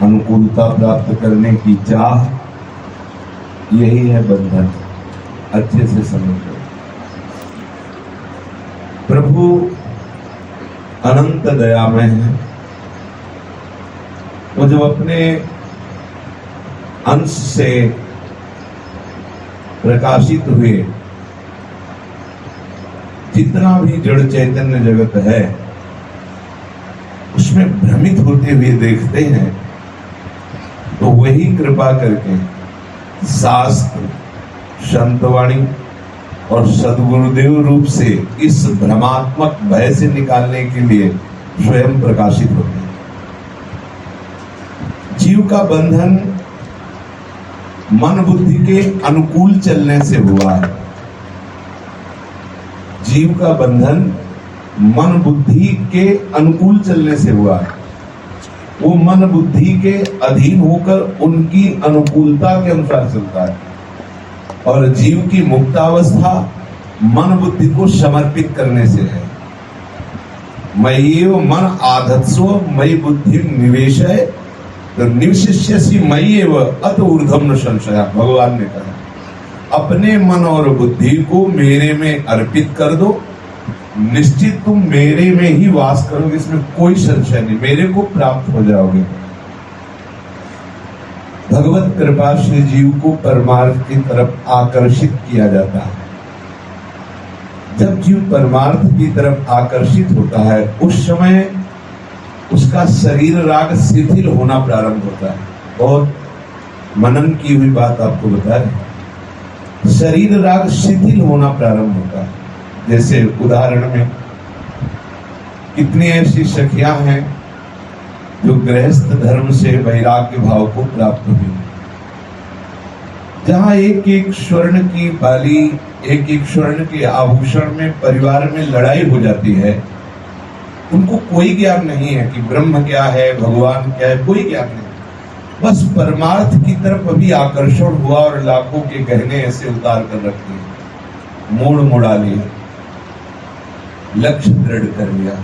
अनुकूलता प्राप्त करने की चाह, यही है बंधन। अच्छे से समझो। प्रभु अनंत दयामय है। वो जब अपने अंश से प्रकाशित हुए, जितना भी जड़ चैतन्य जगत है उसमें भ्रमित होते हुए देखते हैं, तो वही कृपा करके शास्त्र, संतवाणी और सद्गुरुदेव रूप से इस भ्रमात्मक भय से निकालने के लिए स्वयं प्रकाशित होते हैं। जीव का बंधन मन बुद्धि के अनुकूल चलने से हुआ है। जीव का बंधन मन बुद्धि के अनुकूल चलने से हुआ है। वो मन बुद्धि के अधीन होकर उनकी अनुकूलता के अनुसार चलता है, और जीव की मुक्तावस्था मन बुद्धि को समर्पित करने से है। मय्येव मन आधत्स्व मयि बुद्धि निवेशय, तो निवशिष्यसि मय्येव अत ऊर्ध्वं न संशयः। भगवान ने कहा अपने मन और बुद्धि को मेरे में अर्पित कर दो, निश्चित तुम मेरे में ही वास करोगे, इसमें कोई संशय नहीं, मेरे को प्राप्त हो जाओगे। भगवत कृपा से जीव को परमार्थ की तरफ आकर्षित किया जाता है। जब जीव परमार्थ की तरफ आकर्षित होता है, उस समय उसका शरीर राग शिथिल होना प्रारंभ होता है। बहुत मनन की हुई बात आपको बता रहे, शरीर राग शिथिल होना प्रारंभ होता है। जैसे उदाहरण में कितनी ऐसी सखियां हैं जो गृहस्थ धर्म से वैराग्य भाव को प्राप्त हुई, जहां एक एक स्वर्ण की बाली, एक एक स्वर्ण के आभूषण में परिवार में लड़ाई हो जाती है। उनको कोई ज्ञान नहीं है कि ब्रह्म क्या है, भगवान क्या है, कोई ज्ञान नहीं। बस परमार्थ की तरफ अभी आकर्षण हुआ और लाखों के गहने ऐसे उतार कर रख दिए, मोड़ मुड़ा लिया, लक्ष्य दृढ़ कर लिया,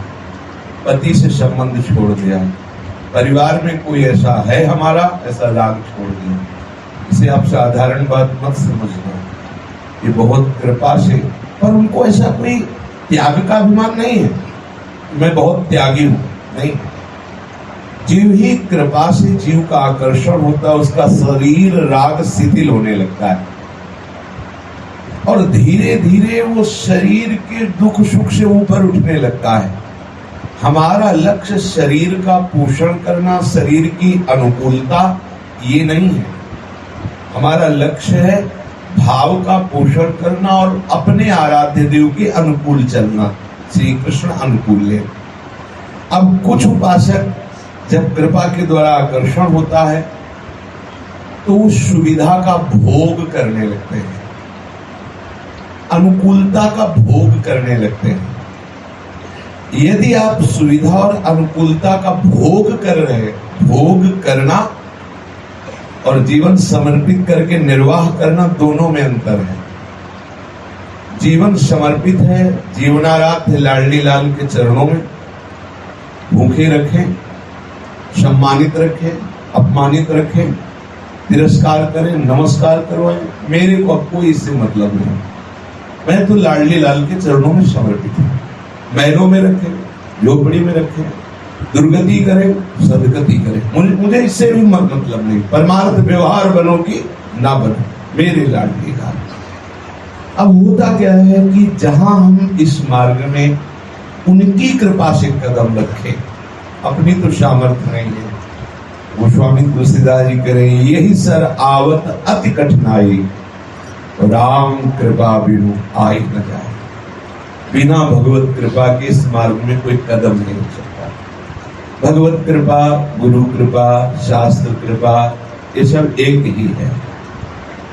पति से संबंध छोड़ दिया, परिवार में कोई ऐसा है हमारा, ऐसा राग छोड़ दिया। इसे आप साधारण बात मत समझना, ये बहुत कृपा से, पर उनको ऐसा कोई त्याग का अभिमान नहीं है, मैं बहुत त्यागी हूं, नहीं। जीव ही कृपा से जीव का आकर्षण होता है, उसका शरीर राग शिथिल होने लगता है, और धीरे धीरे वो शरीर के दुख सुख से ऊपर उठने लगता है। हमारा लक्ष्य शरीर का पोषण करना, शरीर की अनुकूलता ये नहीं है। हमारा लक्ष्य है भाव का पोषण करना और अपने आराध्य देव के अनुकूल चलना। श्री कृष्ण अनुकूल है। अब कुछ उपासक जब कृपा के द्वारा आकर्षण होता है तो उस सुविधा का भोग करने लगते हैं, अनुकूलता का भोग करने लगते हैं। यदि आप सुविधा और अनुकूलता का भोग कर रहे हैं, भोग करना और जीवन समर्पित करके निर्वाह करना, दोनों में अंतर है। जीवन समर्पित है, जीवनाराध्य लाडली लाल के चरणों में, भूखे रखें, सम्मानित रखें, अपमानित रखें, तिरस्कार करें, नमस्कार करवाएं, मेरे को अब कोई इससे मतलब नहीं, मैं तो लाडली लाल के चरणों में समर्पित हूं। महलों में रखें, झोपड़ी में रखें, दुर्गति करें, सदगति करें, मुझे इससे भी मतलब नहीं। परमार्थ व्यवहार बनो कि ना बनो, मेरे लाडली लाल। अब होता क्या है कि जहां हम इस मार्ग में उनकी कृपा से कदम रखें, अपनी तो सामर्थ्य नहीं है। वो स्वामी तुलसीदास जी करें, यही सर आवत अति कठिनाई, राम कृपा बिनु आई न जाए। बिना भगवत कृपा के इस मार्ग में कोई कदम नहीं हो सकता। भगवत कृपा, गुरु कृपा, शास्त्र कृपा, ये सब एक ही है।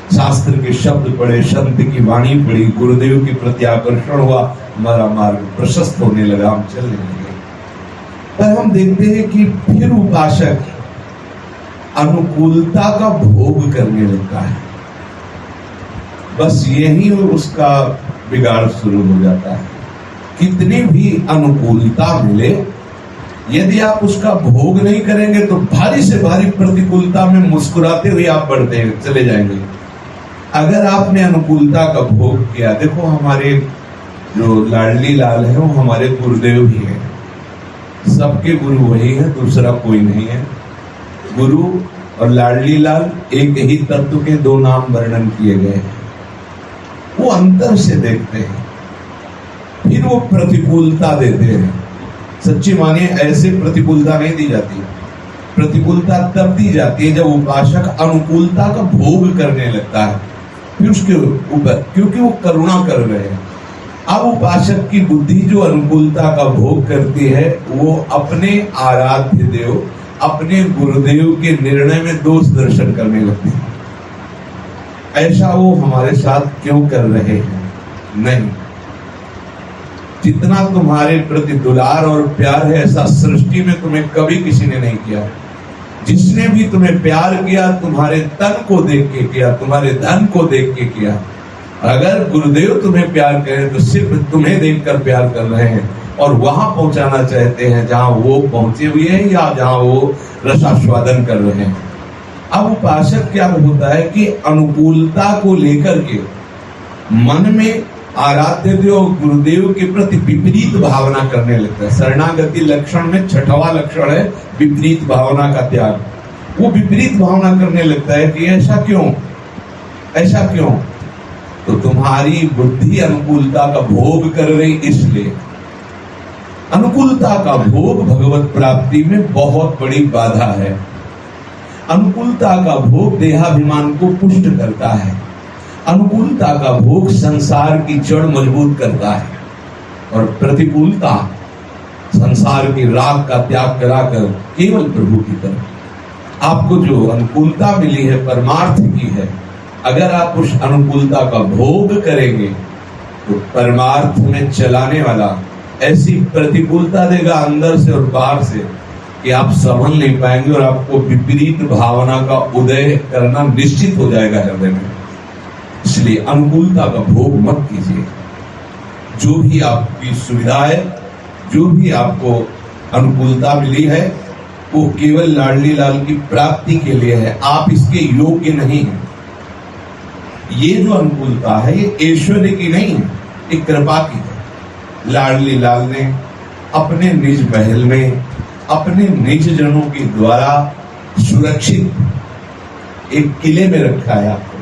शास्त्र के शब्द पढ़े, संत की वाणी पढ़ी, गुरुदेव के प्रति आकर्षण हुआ, हमारा मार्ग प्रशस्त होने लगा, हम चलने लगे। पर हम देखते हैं कि फिर उपासक अनुकूलता का भोग करने लगता है, बस यही उसका बिगाड़ शुरू हो जाता है। कितनी भी अनुकूलता मिले, यदि आप उसका भोग नहीं करेंगे तो भारी से भारी प्रतिकूलता में मुस्कुराते हुए आप बढ़ते चले जाएंगे। अगर आपने अनुकूलता का भोग किया, देखो हमारे जो लाडली लाल है वो हमारे गुरुदेव भी है, सबके गुरु वही है, दूसरा कोई नहीं है। गुरु और लाडली लाल एक ही तत्व के दो नाम वर्णन किए गए हैं। वो अंतर से देखते हैं, फिर वो प्रतिकूलता देते हैं। सच्ची मानिए ऐसे प्रतिकूलता नहीं दी जाती। प्रतिकूलता तब दी जाती है जब उपासक अनुकूलता का भोग करने लगता है, फिर उसके ऊपर, क्योंकि वो करुणा कर रहे हैं। अब उपासक की बुद्धि जो अनुकूलता का भोग करती है, वो अपने आराध्य देव, अपने गुरुदेव के निर्णय में दोष दर्शन करने लगती है। ऐसा वो हमारे साथ क्यों कर रहे हैं? नहीं, जितना तुम्हारे प्रति दुलार और प्यार है ऐसा सृष्टि में तुम्हें कभी किसी ने नहीं किया। जिसने भी तुम्हें प्यार किया तुम्हारे तन को देख के किया, तुम्हारे धन को देख के किया। अगर गुरुदेव तुम्हें प्यार करें तो सिर्फ तुम्हें देखकर प्यार कर रहे हैं और वहां पहुंचाना चाहते हैं जहां वो पहुंचे हुए हैं या जहां वो रसास्वादन कर रहे हैं। अब उपासक क्या होता है कि अनुकूलता को लेकर के मन में आराध्य देव और गुरुदेव के प्रति विपरीत भावना करने लगता है। शरणागति लक्षण में छठवां लक्षण है विपरीत भावना का त्याग। वो विपरीत भावना करने लगता है कि ऐसा क्यों, ऐसा क्यों? तो तुम्हारी बुद्धि अनुकूलता का भोग कर रही, इसलिए अनुकूलता का भोग भगवत प्राप्ति में बहुत बड़ी बाधा है। अनुकूलता का भोग देहाभिमान को पुष्ट करता है। अनुकूलता का भोग संसार की जड़ मजबूत करता है और प्रतिकूलता संसार के राग का त्याग कराकर केवल प्रभु की तरफ। आपको जो अनुकूलता मिली है परमार्थ की है, अगर आप उस अनुकूलता का भोग करेंगे तो परमार्थ में चलाने वाला ऐसी प्रतिकूलता देगा अंदर से और बाहर से कि आप संभल नहीं पाएंगे और आपको विपरीत भावना का उदय करना निश्चित हो जाएगा हृदय में। इसलिए अनुकूलता का भोग मत कीजिए। जो भी आपकी सुविधा है, जो भी आपको अनुकूलता मिली है, वो केवल लाडली लाल की प्राप्ति के लिए है, आप इसके योग्य नहीं हैं। ये जो अनुकूलता है ये ऐश्वर्य की नहीं है, ये कृपा की है। लाडली लाल ने अपने निज महल में अपने निज जनों के द्वारा सुरक्षित एक किले में रखा है आपको,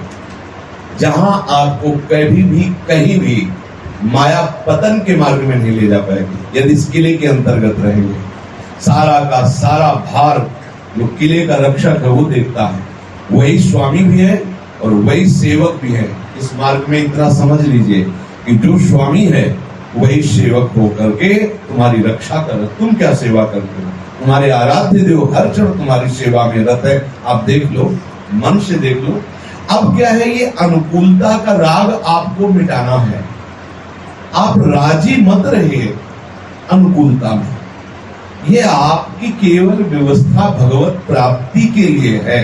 जहां आपको कभी भी कहीं भी माया पतन के मार्ग में नहीं ले जा पाएगी यदि इस किले के अंतर्गत रहेंगे। सारा का सारा भार जो किले का रक्षक है वो देखता है, वही स्वामी भी है और वही सेवक भी है। इस मार्ग में इतना समझ लीजिए कि जो स्वामी है वही सेवक होकर के तुम्हारी रक्षा कर। तुम क्या सेवा करते हो? तुम्हारे आराध्य देव हर क्षण तुम्हारी सेवा में रत है। आप देख लो, मन से देख लो। अब क्या है, ये अनुकूलता का राग आपको मिटाना है। आप राजी मत रहिए अनुकूलता में। ये आपकी केवल व्यवस्था भगवत प्राप्ति के लिए है,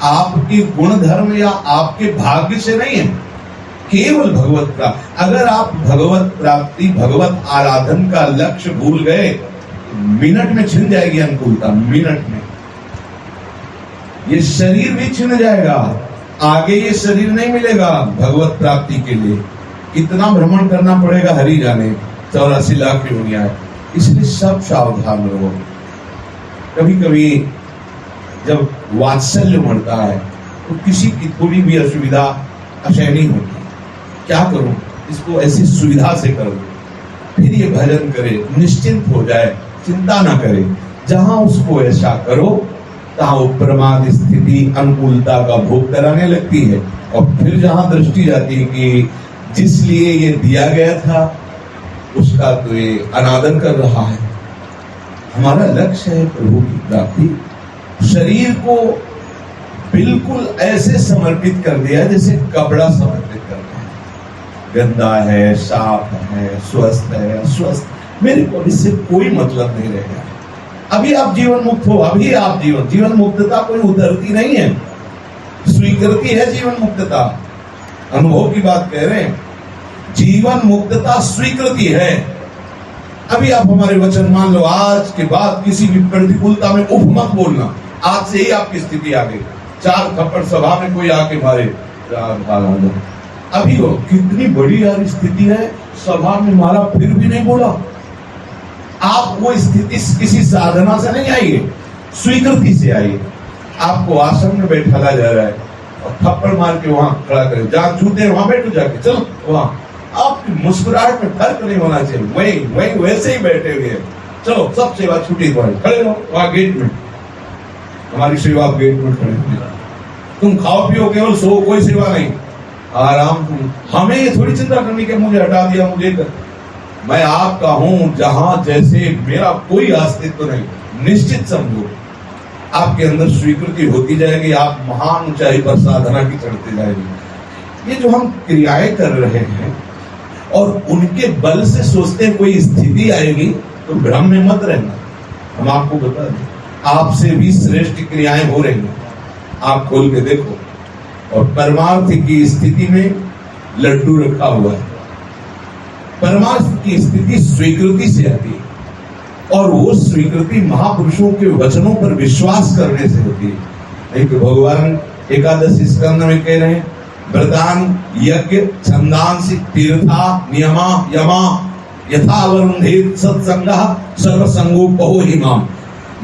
आपके गुण धर्म या आपके भाग्य से नहीं है, केवल भगवत का। अगर आप भगवत प्राप्ति भगवत आराधन का लक्ष्य भूल गए, मिनट में छिन जाएगी अनुकूलता, मिनट में। ये शरीर भी छिन जाएगा, आगे ये शरीर नहीं मिलेगा भगवत प्राप्ति के लिए। कितना भ्रमण करना पड़ेगा हरि जाने, 84 लाख योनियां है। इसलिए सब सावधान रहो। कभी कभी जब वात्सल्य बढ़ता है तो किसी की थोड़ी भी असुविधा असहनीय होती है। क्या करूं, इसको ऐसी सुविधा से करो, फिर ये भजन करे, निश्चिंत हो जाए, चिंता ना करे। जहां उसको ऐसा करो तहां वो प्रमाद स्थिति अनुकूलता का भोग कराने लगती है। और फिर जहां दृष्टि जाती है कि जिस लिए ये दिया गया था उसका तो ये अनादर कर रहा है। हमारा लक्ष्य है प्रभु की प्राप्ति। शरीर को बिल्कुल ऐसे समर्पित कर दिया जैसे कपड़ा समर्पित करते हैं। गंदा है, साफ है, स्वस्थ है, अस्वस्थ, मेरे को इससे कोई मतलब नहीं रहेगा। अभी आप जीवन मुक्त हो, अभी आप जीवन मुक्तता कोई उतरती नहीं है, स्वीकृति है जीवन मुक्तता। अनुभव की बात कह रहे हैं, जीवन मुक्तता स्वीकृति है। अभी आप हमारे वचन मान लो, आज के बाद किसी भी प्रतिकूलता में उफ मत बोलना। आज से ही आपकी स्थिति आ गई। 4 थप्पड़ सभा में कोई आके मारे, अभी वो कितनी बड़ी यार स्थिति है, सभा में मारा फिर भी नहीं बोला। आप वो स्थिति किसी साधना से नहीं आई है, स्वीकृति से आई है। आपको आश्रम में बैठाला जा रहा है और थप्पड़ मार के वहां खड़ा करे, जहां जूते वहां बैठो जाके, चलो वहां। आपकी मुस्कुराहट में फर्क नहीं होना चाहिए, वही वैसे ही बैठे हुए, चलो सब सेवा छुट्टी खड़े रहो वहां गेट में। हमारी सेवा गेट में खड़े हो, तुम खाओ पियो केवल सो, कोई सेवा नहीं, आराम। हमें ये थोड़ी चिंता करनी कि मुझे हटा दिया, मुझे कर। मैं आपका हूं, जहां जैसे मेरा कोई अस्तित्व नहीं, निश्चित समझो आपके अंदर स्वीकृति होती जाएगी, आप महान ऊंचाई पर साधना की चढ़ते जाएगी। ये जो हम क्रियाएं कर रहे हैं और उनके बल से सोचते हैं कोई स्थिति आएगी, तो भ्रम में मत रहना। हम आपको बता दें, आपसे भी श्रेष्ठ क्रियाएं हो रही हैं, आप खोल के देखो। और परमार्थ की स्थिति में लड्डू रखा हुआ है। परमार्थ की स्थिति स्वीकृति से आती है और वो स्वीकृति महापुरुषों के वचनों पर विश्वास करने से होती है। नहीं तो भगवान एकादश स्कंद में कह रहे हैं, व्रतान यज्ञ छंदांसि तीर्था नियमा यमा यथा वरुणेत सत्संगः सर्वसंगोपहो हिमाम।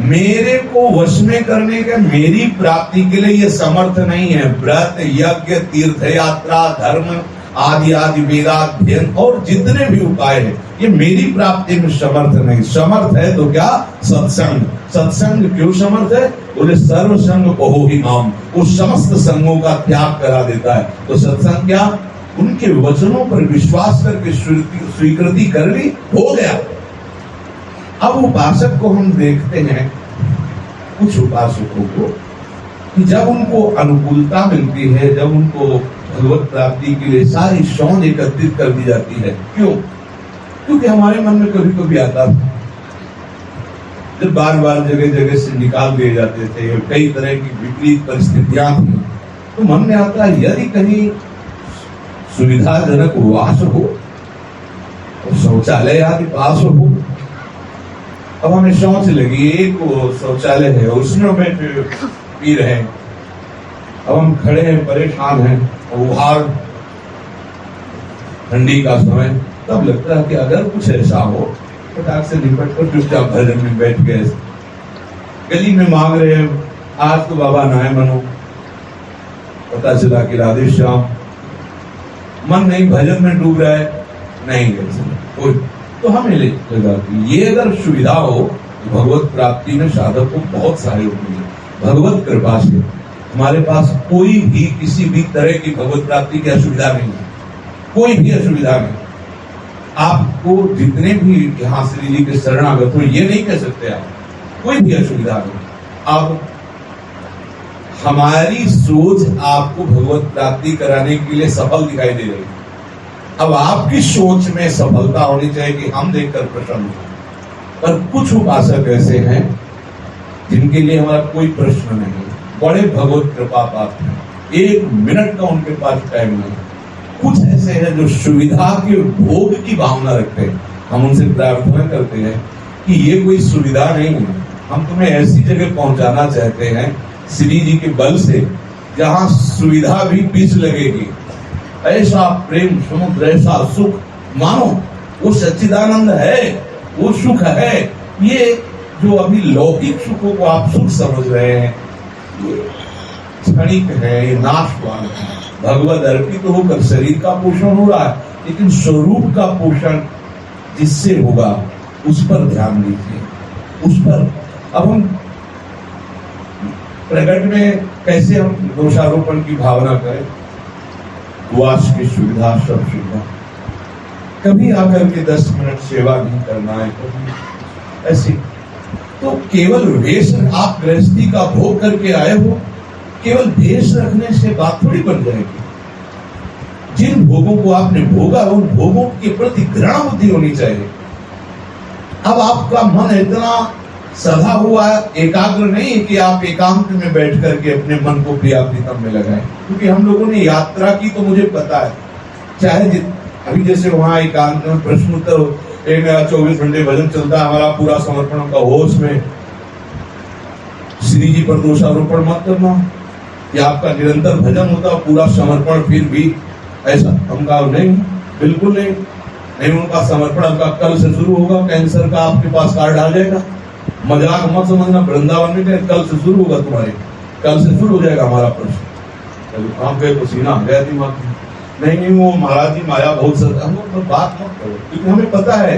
मेरे को वश में करने के, मेरी प्राप्ति के लिए ये समर्थ नहीं है। व्रत यज्ञ तीर्थ यात्रा धर्म आदि आदि वेदाध्ययन और जितने भी उपाय है, ये मेरी प्राप्ति में समर्थ नहीं। समर्थ है तो क्या? सत्संग। सत्संग क्यों समर्थ है? बोले सर्व संग बहु ही नाम, वो समस्त संगों का त्याग करा देता है। तो सत्संग क्या? उनके वचनों पर विश्वास करके स्वीकृति कर ली, हो गया। अब उपासक को हम देखते हैं, कुछ उपासकों को, कि जब उनको अनुकूलता मिलती है, जब उनको भगवत प्राप्ति के लिए सारी शौन एकत्रित कर दी जाती है। क्यों? क्योंकि हमारे मन में कभी कभी आता था, जब बार बार जगह जगह से निकाल दिए जाते थे, कई तरह की विपरीत परिस्थितियां थी, तो मन में आता है यदि कहीं सुविधाजनक वास हो और शौचालय आदि पास हो। अब हमें शौच लगी, एक शौचालय है, उसमें बैठे पी रहे हैं। अब हम खड़े हैं, परेशान हैं, और बाहर ठंडी का समय, तब लगता है कि अगर कुछ ऐसा हो, फटाक से निपट कर चुपचाप भजन में बैठ गए। गली में मांग रहे हैं, आज तो बाबा नहाए मनो, पता चला कि राधे श्याम, मन नहीं भजन में डूब रहा है, नहीं गए। तो हमें लगा कि ये अगर सुविधा हो तो भगवत प्राप्ति में साधक को बहुत सहयोग मिले। भगवत कृपा से हमारे पास कोई भी किसी भी तरह की भगवत प्राप्ति की असुविधा नहीं है, कोई भी असुविधा नहीं। आपको जितने भी यहाँ श्री जी के शरणागत हो, ये नहीं कह सकते आप कोई भी असुविधा नहीं। अब हमारी सोच आपको भगवत प्राप्ति कराने के लिए सफल दिखाई दे रही है। अब आपकी सोच में सफलता होनी चाहिए कि हम देखकर प्रसन्न हो। पर कुछ उपासक ऐसे हैं जिनके लिए हमारा कोई प्रश्न नहीं, बड़े भगवत कृपा पात्र हैं, 1 मिनट का उनके पास टाइम नहीं। कुछ ऐसे हैं जो सुविधा के भोग की भावना रखते हैं। हम उनसे प्रार्थना करते हैं कि ये कोई सुविधा नहीं है, हम तुम्हें ऐसी जगह पहुंचाना चाहते हैं श्री जी के बल से जहां सुविधा भी बीच लगेगी। ऐसा प्रेम समुद्र, ऐसा सुख, मानो वो सच्चिदानंद है, वो सुख है। ये जो अभी लौकिक सुखों को आप सुख समझ रहे हैं, ये क्षणिक है, ये नाशवान है। भगवत अर्पित तो होकर शरीर का पोषण हो रहा है, लेकिन स्वरूप का पोषण जिससे होगा उस पर ध्यान दीजिए, उस पर। अब हम प्रकट में कैसे हम दोषारोपण की भावना करें? वास की सुविधा, सब सुविधा, कभी आकर के 10 मिनट सेवा नहीं करना है, कभी ऐसे। तो केवल वेश, आप गृहस्थी का भोग करके आए हो, केवल वेश रखने से बात थोड़ी बन जाएगी। जिन भोगों को आपने भोगा, उन भोगों के प्रति घृणा बुद्धि होनी चाहिए। अब आपका मन इतना सधा हुआ एकाग्र नहीं है कि आप एकांत में बैठ करके अपने मन को प्रिया प्रीतम में लगाएं। क्योंकि हम लोगों ने यात्रा की, तो मुझे पता है, चाहे अभी जैसे वहां एकांत में प्रश्न उत्तर एक नया 24 घंटे भजन चलता है, हमारा पूरा समर्पण का होश में। श्री जी पर दोषारोपण मत करना कि आपका निरंतर भजन होता पूरा समर्पण, फिर भी ऐसा हम कहा नहीं, बिल्कुल नहीं। उनका समर्पण आपका कल से शुरू होगा। कैंसर का आपके पास कार्ड आ जाएगा, मजाक मत समझना। वृंदावन में कल से शुरू होगा, तुम्हारे कल से शुरू हो जाएगा हमारा प्रश्न। आप गए पसीना आ गया दिमाग में, नहीं वो महाराज जी माया बहुत सर, हम बात मत करो, क्योंकि हमें पता है,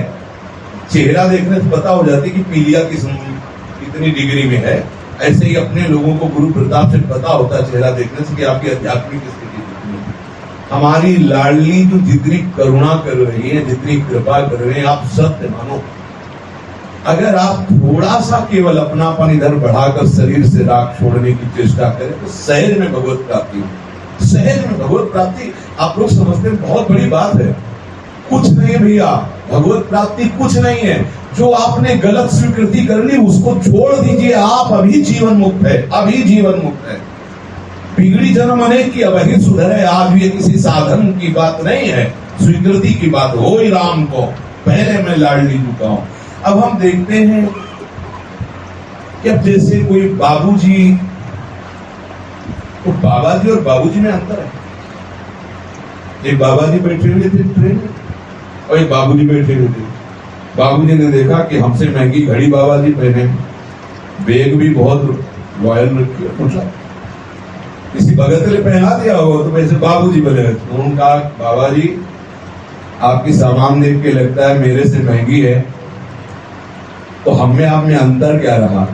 चेहरा देखने से पता हो जाती कि पीलिया कितनी डिग्री में है। ऐसे ही अपने लोगों को गुरु प्रताप से पता होता है चेहरा देखने से कि आपकी आध्यात्मिक स्थिति कितनी है। हमारी लाडली जो जितनी करुणा कर रही है, जितनी कृपा कर रहे हैं, आप सत्य मानो। अगर आप थोड़ा सा केवल अपनापन इधर बढ़ाकर शरीर से राग छोड़ने की चेष्टा करें तो सहज में भगवत प्राप्ति हो। सहज में भगवत प्राप्ति आप लोग समझते हैं बहुत बड़ी बात है, कुछ नहीं भैया। भगवत प्राप्ति कुछ नहीं है। जो आपने गलत स्वीकृति कर ली उसको छोड़ दीजिए, आप अभी जीवन मुक्त है, अभी जीवन मुक्त है। बिगड़ी जन्म अनेक की, अब ही सुधरे आज। ये किसी साधन की बात नहीं है, स्वीकृति की बात हो ही राम को पहले मैं लाडली चुका हूं। अब हम देखते हैं कि अब जैसे कोई बाबूजी, तो बाबाजी और बाबूजी में अंतर है। एक बाबाजी बैठे हुए थे ट्रेन में और एक बाबूजी बैठे हुए थे। बाबूजी ने देखा कि हमसे महंगी घड़ी बाबाजी पहने, बैग भी बहुत लॉयल रखी है, पूछा किसी भगत ने पहना दिया होगा तो वैसे बाबूजी बोले। उन्होंने कहा बाबाजी आपकी सामान देख के लगता है मेरे से महंगी है, तो हमें आप में अंतर क्या रहा?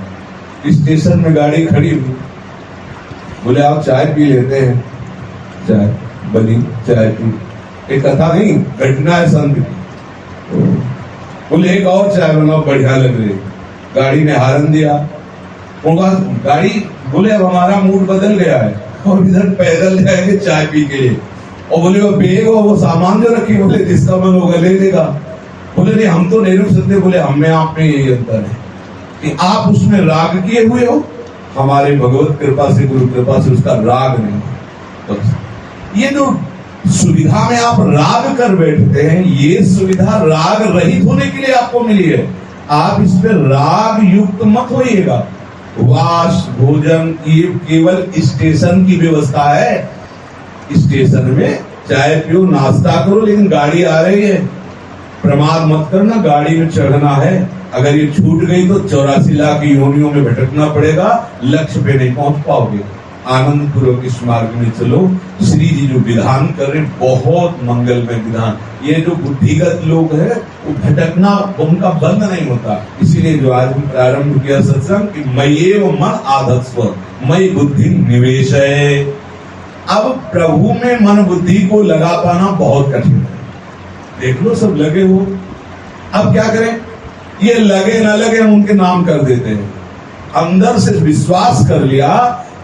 स्टेशन में गाड़ी खड़ी हुई, बोले आप चाय पी लेते हैं? चाय बनी, चाय पी। एक कथा नहीं, घटना है संत की। बोले एक और चाय बनाओ, बढ़िया लग रही। गाड़ी ने हारन दिया, गाड़ी बोले अब हमारा मूड बदल गया है और इधर पैदल जाएंगे चाय पी के। और बोले वो बैग और वो सामान जो रखी, बोले जिसका मन होगा ले लेगा। बोले नहीं हम तो नहीं रुक सकते। बोले हमें आप में यही अंतर है कि आप उसमें राग किए हुए हो, हमारे भगवत कृपा से, गुरु कृपा से उसका राग नहीं। तो ये जो सुविधा में आप राग कर बैठते हैं, ये सुविधा राग रहित होने के लिए आपको मिली है। आप इस पे राग युक्त मत होइएगा। वास भोजन ये केवल स्टेशन की व्यवस्था है। स्टेशन में चाय पियो, नाश्ता करो, लेकिन गाड़ी आ रही है, प्रमाद मत करना। गाड़ी में चढ़ना है, अगर ये छूट गई तो 84 लाख योनियों में भटकना पड़ेगा, लक्ष्य पे नहीं पहुंच पाओगे। आनंद पूर्वक इस मार्ग में चलो। श्री जी जो विधान कर रहे बहुत मंगलमय विधान। ये जो बुद्धिगत लोग हैं वो भटकना उनका बंद नहीं होता। इसीलिए जो आज हम प्रारंभ किया सत्संग कि मय्येव मन आधत्स्व मयि बुद्धि निवेश है। अब प्रभु में मन बुद्धि को लगा पाना बहुत कठिन है। देख लो सब लगे हो, अब क्या करें? ये लगे ना लगे हम उनके नाम कर देते हैं। अंदर से विश्वास कर लिया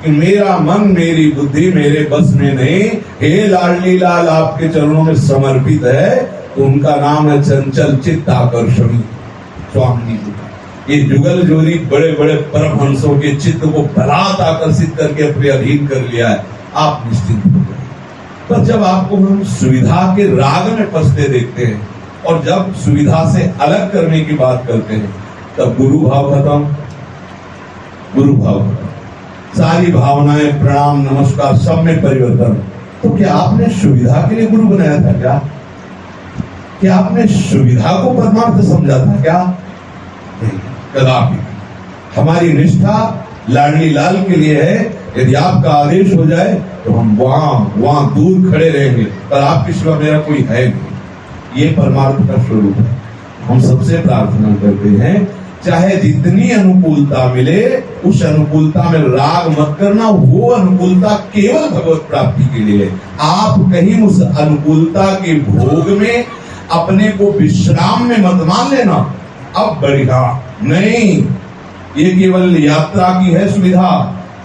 कि मेरा मन मेरी बुद्धि मेरे बस में नहीं, हे लाडली लाल आपके चरणों में समर्पित है, तो उनका नाम है चंचल चित्त आकर्षणी स्वामी जी। ये जुगल जोरी बड़े बड़े परमहंसों के चित्त को बलात् आकर्षित करके अपने अधीन कर लिया है। आप निश्चिंत हो जाए। पर जब आपको हम सुविधा के राग में फंसते देखते हैं और जब सुविधा से अलग करने की बात करते हैं, तब गुरु भाव खत्म, गुरु भाव खत्म। सारी भावनाएं, प्रणाम, नमस्कार सब में परिवर्तन। तो क्या आपने सुविधा के लिए गुरु बनाया था क्या? क्या आपने सुविधा को परमार्थ समझा था क्या? नहीं, कदापि। हमारी निष्ठा लाडली लाल के लिए है। यदि आपका आदेश हो जाए तो हम वहां दूर खड़े रहेंगे, पर आपके सिवा मेरा कोई है नहीं। ये परमार्थ का स्वरूप है। हम सबसे प्रार्थना करते हैं चाहे जितनी अनुकूलता मिले उस अनुकूलता में राग मत करना। वो अनुकूलता केवल भगवत प्राप्ति के लिए है। आप कहीं उस अनुकूलता के भोग में अपने को विश्राम में मत मान लेना। अब बढ़िया नहीं, ये केवल यात्रा की है सुविधा।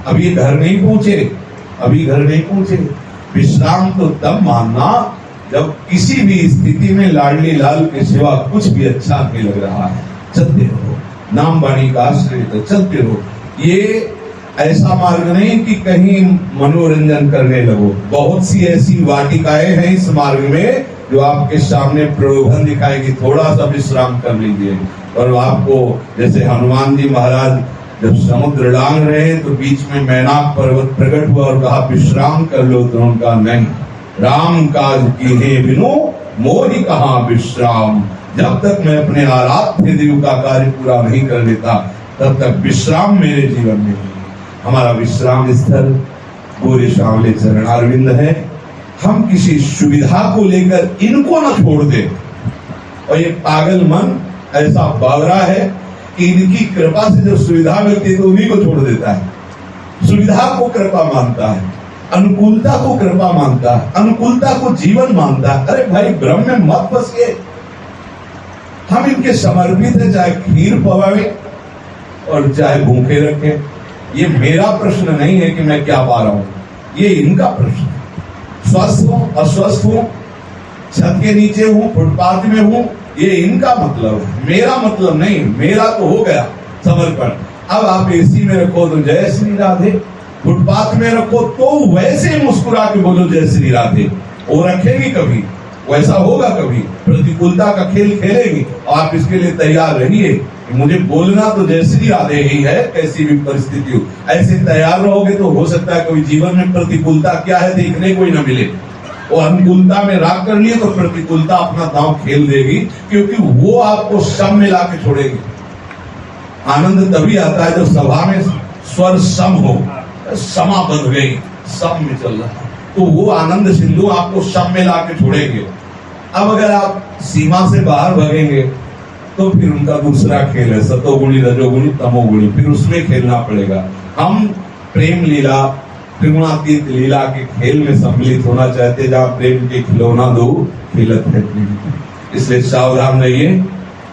अभी घर नहीं पहुंचे, अभी घर नहीं पहुंचे। विश्राम तो तब मानना जब किसी भी स्थिति में लाडली लाल के सिवा कुछ भी अच्छा नहीं लग रहा है। चलते रहो, नाम वाणी का आश्रय तो चलते रहो। ये ऐसा मार्ग नहीं कि कहीं मनोरंजन करने लगो। बहुत सी ऐसी वाटिकाएं हैं इस मार्ग में जो आपके सामने प्रलोभन दिखाएगी, थोड़ा सा विश्राम कर लीजिए। और आपको जैसे हनुमान जी महाराज जब समुद्र लांग रहे तो बीच में मैनाक पर्वत प्रकट हुआ और कहा विश्राम कर लो, तो उनका नहीं, राम काज कीन्हे बिनु मोहि कहाँ विश्राम। जब तक मैं अपने आराध्य देव का कार्य पूरा नहीं कर लेता तब तक विश्राम मेरे जीवन में नहीं। हमारा विश्राम स्थल गोरे सांवले चरणारविंद है। हम किसी सुविधा को लेकर इनको न छोड़ दे। और ये पागल मन ऐसा बावरा है कि इनकी कृपा से जो सुविधा मिलती है तो उन्हीं को छोड़ देता है। सुविधा को कृपा मानता है, अनुकूलता को कृपा मानता है, अनुकूलता को जीवन मानता है। अरे भाई ब्रह्म में मत फंसिए। हम इनके समर्पित है, चाहे खीर पवावे और चाहे भूखे रखे। ये मेरा प्रश्न नहीं है कि मैं क्या पा रहा हूं, ये इनका प्रश्न है। स्वस्थ हूं अस्वस्थ हूं, छत के नीचे हूं फुटपाथ में हूं, ये इनका मतलब है, मेरा मतलब नहीं। मेरा तो हो गया समर्पण। अब आप एसी में रखो तो जय श्री राधे, फुटपाथ में रखो तो वैसे मुस्कुरा के बोलो जय श्री राधे। वो रखेगी कभी, वैसा होगा कभी, प्रतिकूलता का खेल खेलेगी। और आप इसके लिए तैयार रहिए। मुझे बोलना तो जय श्री राधे ही है, कैसी भी परिस्थिति हो। ऐसे तैयार रहोगे तो हो सकता है कभी जीवन में प्रतिकूलता क्या है देखने को ही न मिले। और अनुकूलता में राग कर लिए तो प्रतिकूलता अपना दांव खेल देगी, क्योंकि वो आपको सम में लाके छोड़ेगी। आनंद तभी आता है जब सभा में स्वर सम हो, समा बन गई, सम में चल रहा है, तो वो आनंद सिंधु आपको सम में लाके छोड़ेंगे। अब अगर आप सीमा से बाहर भगेंगे तो फिर उनका दूसरा खेल है, सतोगुणी रजोगुणी तमोगुणी, फिर उसमें खेलना पड़ेगा। हम प्रेम लीला त्रिगुणातीत लीला के खेल में सम्मिलित होना चाहते, जहाँ प्रेम के खिलौना दो खेलत है। इसलिए सावधान रहिए,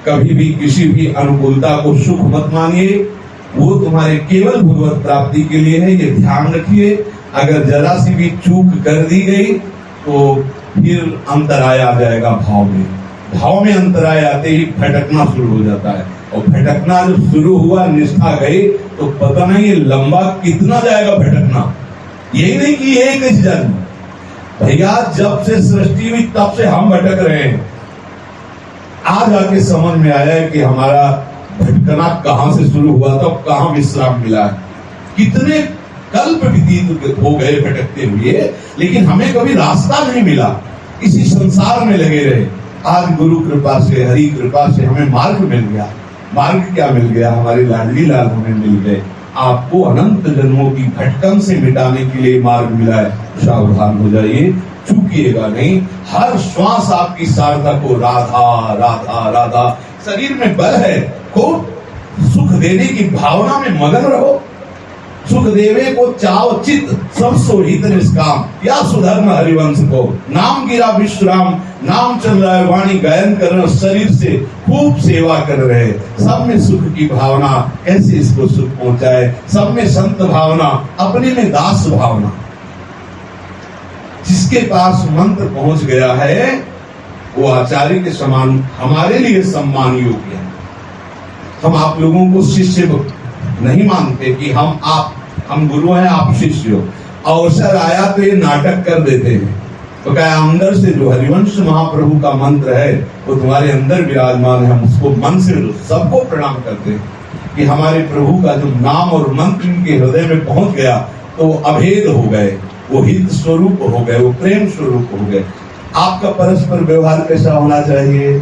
कभी भी किसी भी अनुकूलता को सुख मत मानिए। वो तुम्हारे केवल भगवत प्राप्ति के लिए है, ये ध्यान रखिए। अगर जरा सी भी चूक कर दी गई तो फिर अंतराय आ जाएगा भाव में। भाव में अंतराय आते ही भटकना शुरू हो जाता है। और भटकना जब शुरू हुआ, निष्ठा गई, तो पता नहीं ये लंबा कितना जाएगा भटकना। यही नहीं कि एक जन्म, भैया जब से सृष्टि हुई तब से हम भटक रहे हैं। आज आके समझ में आया है कि हमारा भटकना कहां से शुरू हुआ था, कहां विश्राम मिला है। कितने कल्प व्यतीत हो गए भटकते हुए, लेकिन हमें कभी रास्ता नहीं मिला, इसी संसार में लगे रहे। आज गुरु कृपा से, हरि कृपा से हमें मार्ग मिल गया। मार्ग क्या मिल गया? हमारे लाडली लाल हमें मिल गए। आपको अनंत जन्मों की भटकन से मिटाने के लिए मार्ग मिला है। सावधान हो जाइए, चूकिएगा नहीं। हर श्वास आपकी सार्थक हो। राधा राधा राधा। शरीर में बल है, खूब सुख देने की भावना में मगन रहो। सुख देवे को चाव चित सब सोहित निष्काम, या सुधर्म हरिवंश को। नाम गिरा विश्राम, नाम चल रहा है, वाणी गायन कर रहे, शरीर से खूब सेवा कर रहे। सब में सुख की भावना, कैसे इसको सुख पहुंचाए। सब में संत भावना, अपने में दास भावना। जिसके पास मंत्र पहुंच गया है वो आचार्य के समान हमारे लिए सम्मान योग्य है। हम आप लोगों को शिष्य नहीं मानते कि हम गुरु हैं, आप शिष्य हो। अवसर आया तो ये नाटक कर देते हैं। तो क्या अंदर से जो हरिवंश महाप्रभु का मंत्र है वो तुम्हारे अंदर विराजमान है। हम उसको मन से सबको प्रणाम करते हैं कि हमारे प्रभु का जो नाम और मंत्र इनके हृदय में पहुंच गया तो वो अभेद हो गए, वो हित स्वरूप हो गए, वो प्रेम स्वरूप हो गए। आपका परस्पर व्यवहार कैसा होना चाहिए?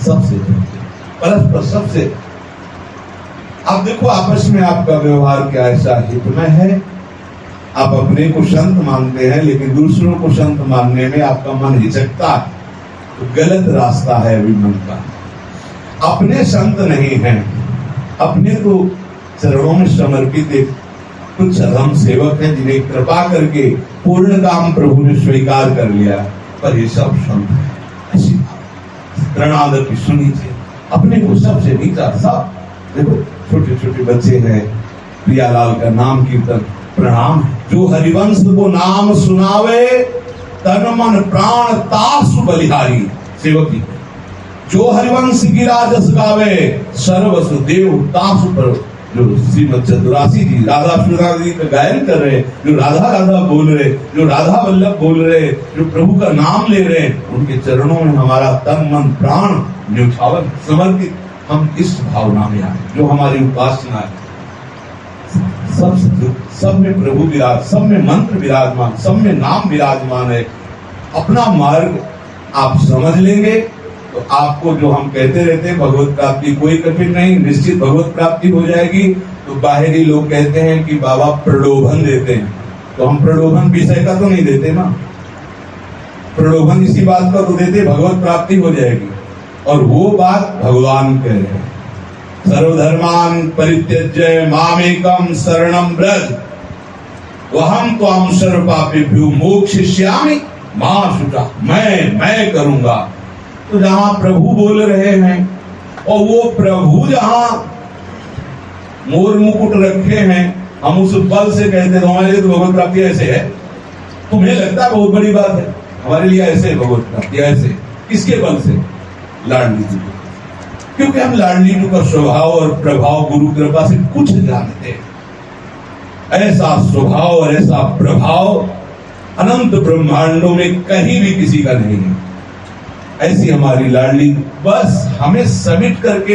सबसे परस्पर सबसे। अब देखो आपस में आपका व्यवहार क्या ऐसा हितमय है। आप अपने को संत मानते हैं लेकिन दूसरों को संत मानने में आपका मन हिचकता है, तो गलत रास्ता है अभी मन का। अपने संत नहीं हैं, अपने तो चरणों में समर्पित एक कुछ हम सेवक हैं जिन्हें कृपा करके पूर्ण काम प्रभु ने स्वीकार कर लिया, पर ये सब संत है। ऐसी प्रणादर की सुनीचे, अपने को सबसे नीचा। सब देखो छोटे छोटे बच्चे हैं, प्रियालाल का नाम कीर्तन प्रणाम। जो हरिवंश को नाम सुनावे तन मन प्राण तासु बलिहारी। सेवक जी, जो हरिवंश गिरा जस गावे सर्वसु देव तासु पर जो श्रीमद चतुरासी जी राधा सुधा जी का गायन कर रहे, जो राधा राधा बोल रहे, जो राधा वल्लभ बोल रहे, जो प्रभु का नाम ले रहे, उनके चरणों में हमारा तन मन प्राण न्यौछावर समर्पित हम इस भावना में आए, जो हमारी उपासना है। सब में प्रभु विराज, सब में मंत्र विराजमान, सब में नाम विराजमान है। अपना मार्ग आप समझ लेंगे तो आपको जो हम कहते रहते हैं भगवत प्राप्ति कोई कठिन नहीं, निश्चित भगवत प्राप्ति हो जाएगी। तो बाहरी लोग कहते हैं कि बाबा प्रलोभन देते हैं, तो हम प्रलोभन विषय का तो नहीं देते ना, प्रलोभन इसी बात का तो देते भगवत प्राप्ति हो जाएगी। और वो बात भगवान कह रहे हैं, सर्वधर्मान परित्यज्य मामेकम शरणम व्रज वहम त्वां सर्व पापेभ्यो मोक्षयिष्यामि मा शुचा। मैं करूंगा। तो जहां प्रभु बोल रहे हैं और वो प्रभु जहां मोर मुकुट रखे हैं, हम उस बल से कहते हैं हमारे लिए तो भगवत प्राप्ति ऐसे है। तुम्हें लगता है बहुत बड़ी बात है, हमारे लिए ऐसे भगवत प्राप्ति ऐसे। किसके बल से? लाडली जी, क्योंकि हम लाडली जी का स्वभाव और प्रभाव गुरु कृपा से कुछ जानते हैं। ऐसा स्वभाव और ऐसा प्रभाव अनंत ब्रह्मांडों में कहीं भी किसी का नहीं है। ऐसी हमारी लाडली बस हमें समिट करके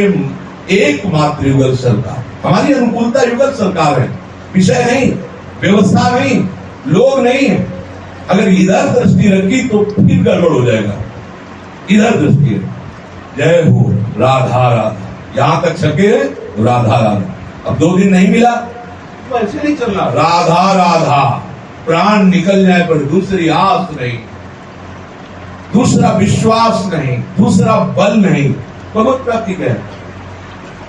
एकमात्र युगल सरकार, हमारी अनुकूलता युगल सरकार है, विषय नहीं, व्यवस्था नहीं, लोग नहीं है। अगर इधर दृष्टि रखी तो फिर गड़बड़ हो जाएगा। इधर दृष्टि है, जय हो राधा राधा, यहां तक छके तो राधा राधा। अब 2 दिन नहीं मिला तो ऐसे नहीं चलना, राधा राधा, प्राण निकल जाए पर दूसरी आस नहीं, दूसरा विश्वास नहीं, दूसरा बल नहीं। भगवत प्राप्ति क्या है?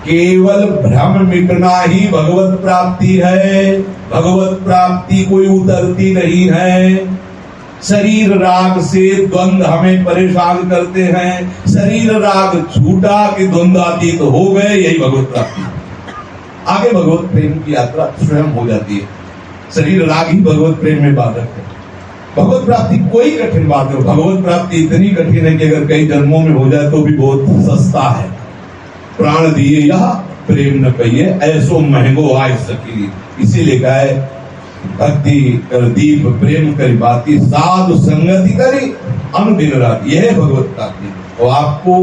केवल भ्रम मिटना ही भगवत प्राप्ति है। भगवत प्राप्ति कोई उतरती नहीं है। शरीर राग से द्वंद्व हमें परेशान करते हैं, शरीर राग छूटा कि द्वंद्वातीत तो हो गए, यही भगवत प्राप्ति। आगे भगवत प्रेम की यात्रा स्वयं हो जाती है। शरीर राग ही भगवत प्रेम में बाधक है। भगवत प्राप्ति कोई कठिन बात नहीं। भगवत प्राप्ति इतनी कठिन है कि अगर कई जन्मों में हो जाए तो भी बहुत सस्ता है। प्राण दिए यह प्रेम न कहिए, ऐसो महंगो आय सकी। इसीलिए कहा है भक्ति कर दीप प्रेम करी बाती, साधु संगति करी अनुदिन रात। यह है भगवत प्राप्ति। तो आपको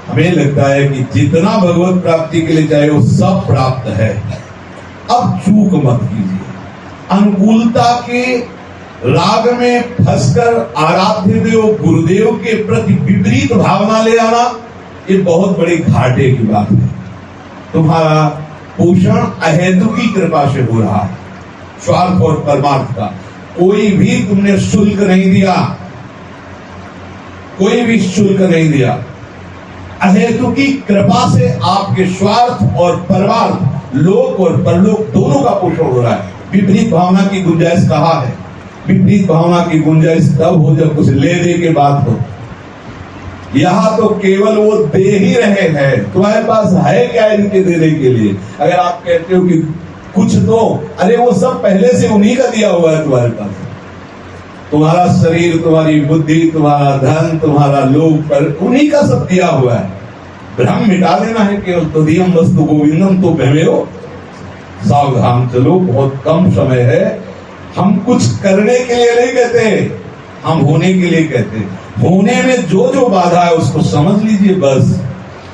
हमें लगता है कि जितना भगवत प्राप्ति के लिए चाहे वो सब प्राप्त है। अब चूक मत कीजिए। अनुकूलता के राग में फंसकर आराध्य देव गुरुदेव के प्रति विपरीत भावना ले आना, ये बहुत बड़ी घाटे की बात है। तुम्हारा पोषण अहेतु की कृपा से हो रहा है, स्वार्थ और परमार्थ का। कोई भी तुमने शुल्क नहीं दिया, कोई भी शुल्क नहीं दिया। अहेतु की कृपा से आपके स्वार्थ और परमार्थ, लोक और परलोक दोनों का पोषण हो रहा है। विपरीत भावना की गुंजाइश कहाँ है? विपरीत भावना की गुंजाइश तब हो जब कुछ ले दे के बात हो। यहाँ तो केवल वो दे ही रहे हैं, तुम्हारे पास है क्या इनके देने के लिए? अगर आप कहते हो कि कुछ दो, अरे वो सब पहले से उन्हीं का दिया हुआ है तुम्हारे पास। तुम्हारा शरीर, तुम्हारी बुद्धि, तुम्हारा धन, तुम्हारा लोक पर उन्हीं का सब दिया हुआ है। भ्रम मिटा देना है केवल। तो दियम वस्तु गोविंदम तो भ्रमेयो, सावधान चलो, बहुत कम समय है। हम कुछ करने के लिए नहीं कहते, हम होने के लिए कहते हैं। होने में जो जो बाधा है उसको समझ लीजिए बस।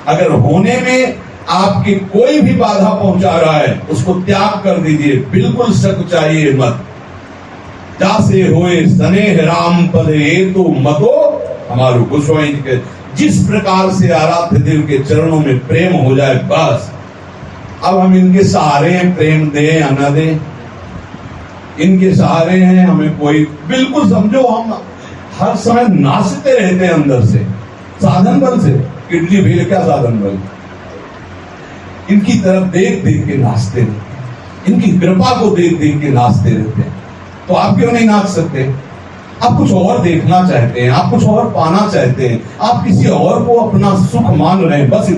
अगर होने में आपकी कोई भी बाधा पहुंचा रहा है उसको त्याग कर दीजिए, बिल्कुल सकुचाइए मत। जासे होए स्नेह राम पद ये तो मतो हमारो गोस्वामी के जिस प्रकार से आराध्य देव के चरणों में प्रेम हो जाए बस। अब हम इनके सहारे हैं, प्रेम दें या न दें, इनके सहारे हैं। हमें कोई बिल्कुल समझो हम हर समय नाचते रहते हैं अंदर से, साधन बल से। इडली भेल क्या साधन बल? इनकी तरफ देख देख के नाचते रहते, इनकी कृपा को देख देख के नाचते रहते हैं। तो आप क्यों नहीं नाच सकते? आप कुछ और देखना चाहते हैं, आप कुछ और पाना चाहते हैं, आप किसी और को अपना सुख मान रहे हैं, बस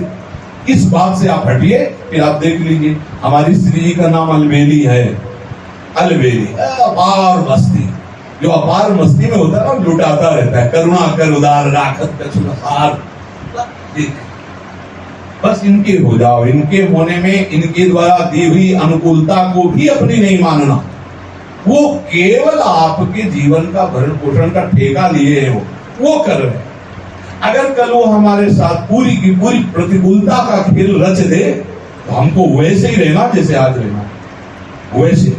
इस बात से आप हटिए। फिर आप देख लीजिए, हमारी श्री जी का नाम अलवेली है। अलवेली अपार मस्ती, जो अपार मस्ती में होता है ना लुटाता रहता है। करुणा कर उदार राखत कछु नसार। बस इनके हो जाओ। इनके होने में इनके द्वारा दी हुई अनुकूलता को भी अपनी नहीं मानना। वो केवल आपके जीवन का भरण पोषण का ठेका लिए हैं, वो कर रहे हैं। अगर कल वो हमारे साथ पूरी की पूरी प्रतिकूलता का खेल रच दे तो हमको वैसे ही रहना जैसे आज रहना, वैसे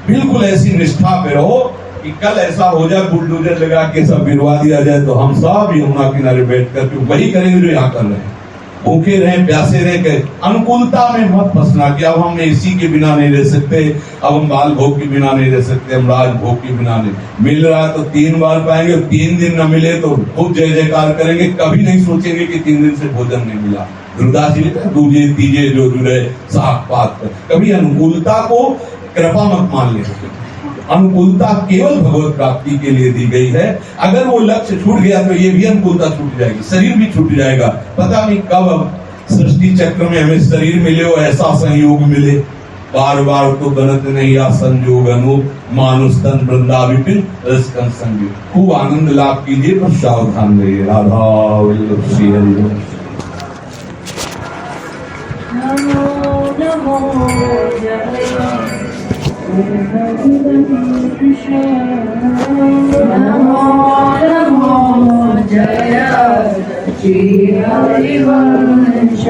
बिल्कुल ऐसी निष्ठा पे रहो कि कल ऐसा हो जाए बुलडोजर लगा के सब गिरवा दिया जाए तो हम सब यमुना किनारे बैठ कर वही करेंगे जो यहाँ कर रहे हैं। भूखे रहे, प्यासे रहे, अनुकूलता में मत फंसना कि अब हम एसी के बिना नहीं रह सकते, अब हम बाल भोग के बिना नहीं रह सकते, हम राज भोग के बिना नहीं। मिल रहा है तो 3 बार पाएंगे, 3 दिन न मिले तो खूब जय जयकार करेंगे, कभी नहीं सोचेंगे कि 3 दिन से भोजन नहीं मिला। दुर्गा जी ने दूजे तीजे जो जुड़े साग पात पर। कभी अनुकूलता को कृपा मत मान ले। अनुकूलता केवल भगवत प्राप्ति के लिए दी गई है। अगर वो लक्ष्य छूट गया तो ये भी अनुकूलता छूट जाएगी, शरीर भी छूट जाएगा। पता नहीं कब अब सृष्टि चक्र में हमें शरीर मिले और ऐसा संयोग मिले। बार बार तो बनत नहीं या संयोग अनूप, मानुष तन वृंदा विपिन रसकन संगी। खूब आनंद लाभ कीजिए पर सावधान रहिए। राधा वल्लभ श्री हरि। नमो नमो जय नमो नमो जय श्री हरिवंश।